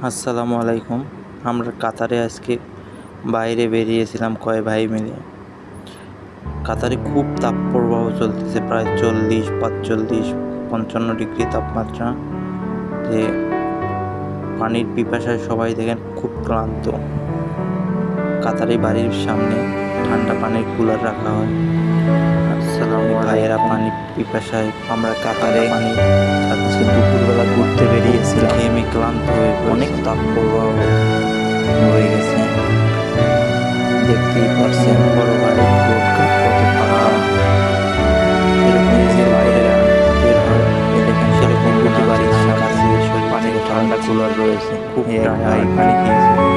আসসালামু আলাইকুম। আমরা কাতারে আজকে বাইরে বেরিয়েছিলাম কয় ভাই মিলে। কাতারে খুব তাপপ্রবাহ চলতেছে, প্রায় 40, 45, 55 ডিগ্রি তাপমাত্রা। যে পানির পিপাসায় সবাই দেখেন খুব ক্লান্ত। কাতারে বাড়ির সামনে ঠান্ডা পানির কুলার রাখা হয়। ভাইয়েরা পানি পিপাসায় আমরা কাতারে পানি খাচ্ছি। দুপুরবেলা ঘুরতে বেরিয়েছিলাম, ঘেমে ক্লান্ত হয়ে অনেক তাপপ্রবাহ হয়ে গেছে। দেখতেই পারছেন বড় ভাই রোডঘাট কত ফাঁকা। এরকম যে ভাইয়েরা বের হয়, দেখেন সেরকম প্রতি বাড়ির কাছে পানির ঠান্ডা কুলার রয়েছে। খুব ঠান্ডা পানি খেয়েছে।